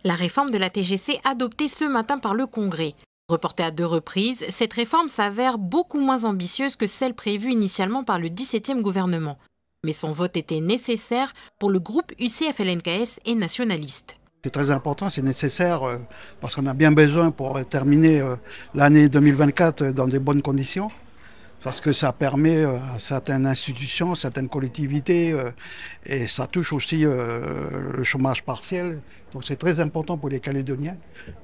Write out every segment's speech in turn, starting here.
La réforme de la TGC adoptée ce matin par le Congrès. Reportée à 2 reprises, cette réforme s'avère beaucoup moins ambitieuse que celle prévue initialement par le 17e gouvernement. Mais son vote était nécessaire pour le groupe UCF-LNKS et nationaliste. C'est très important, c'est nécessaire parce qu'on a bien besoin pour terminer l'année 2024 dans de bonnes conditions. Parce que ça permet à certaines institutions, certaines collectivités, et ça touche aussi le chômage partiel. Donc c'est très important pour les Calédoniens,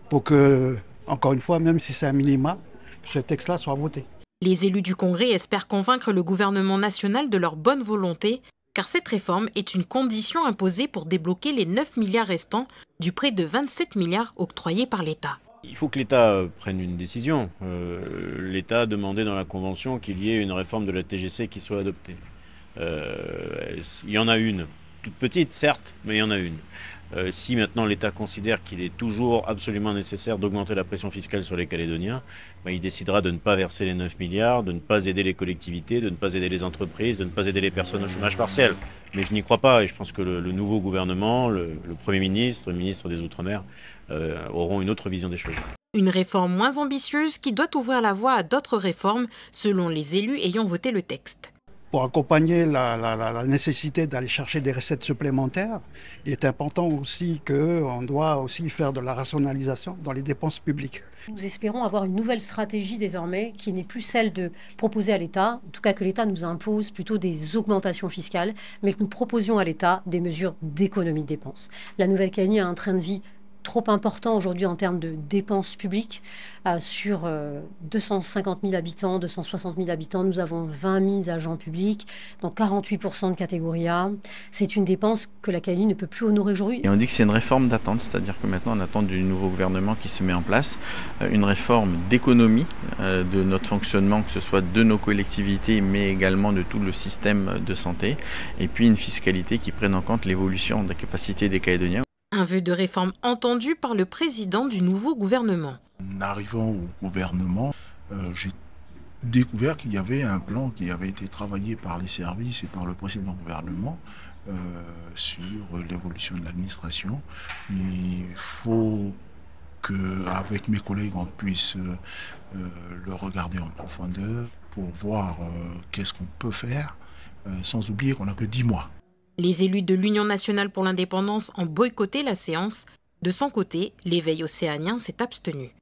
pour que, encore une fois, même si c'est un minima, ce texte-là soit voté. Les élus du Congrès espèrent convaincre le gouvernement national de leur bonne volonté, car cette réforme est une condition imposée pour débloquer les 9 milliards restants du prêt de 27 milliards octroyé par l'État. Il faut que l'État prenne une décision. L'État a demandé dans la Convention qu'il y ait une réforme de la TGC qui soit adoptée. Il y en a une, toute petite certes, mais il y en a une. Si maintenant l'État considère qu'il est toujours absolument nécessaire d'augmenter la pression fiscale sur les Calédoniens, il décidera de ne pas verser les 9 milliards, de ne pas aider les collectivités, de ne pas aider les entreprises, de ne pas aider les personnes au chômage partiel. Mais je n'y crois pas et je pense que le nouveau gouvernement, le Premier ministre, le ministre des Outre-mer auront une autre vision des choses. Une réforme moins ambitieuse qui doit ouvrir la voie à d'autres réformes selon les élus ayant voté le texte. Pour accompagner la nécessité d'aller chercher des recettes supplémentaires, il est important aussi qu'on doit aussi faire de la rationalisation dans les dépenses publiques. Nous espérons avoir une nouvelle stratégie désormais qui n'est plus celle de proposer à l'État, en tout cas que l'État nous impose plutôt des augmentations fiscales, mais que nous proposions à l'État des mesures d'économie de dépenses. La Nouvelle-Calédonie a un train de vie trop important aujourd'hui en termes de dépenses publiques. Sur 250 000 habitants, 260 000 habitants, nous avons 20 000 agents publics, donc 48% de catégorie A. C'est une dépense que la Calédonie ne peut plus honorer aujourd'hui. Et on dit que c'est une réforme d'attente, c'est-à-dire que maintenant on attend du nouveau gouvernement qui se met en place une réforme d'économie de notre fonctionnement, que ce soit de nos collectivités, mais également de tout le système de santé, et puis une fiscalité qui prenne en compte l'évolution de la capacité des Calédoniens. Un vœu de réforme entendu par le président du nouveau gouvernement. En arrivant au gouvernement, j'ai découvert qu'il y avait un plan qui avait été travaillé par les services et par le précédent gouvernement sur l'évolution de l'administration. Il faut qu'avec mes collègues, on puisse le regarder en profondeur pour voir qu'est-ce qu'on peut faire, sans oublier qu'on n'a que 10 mois. Les élus de l'Union nationale pour l'indépendance ont boycotté la séance. De son côté, l'éveil océanien s'est abstenu.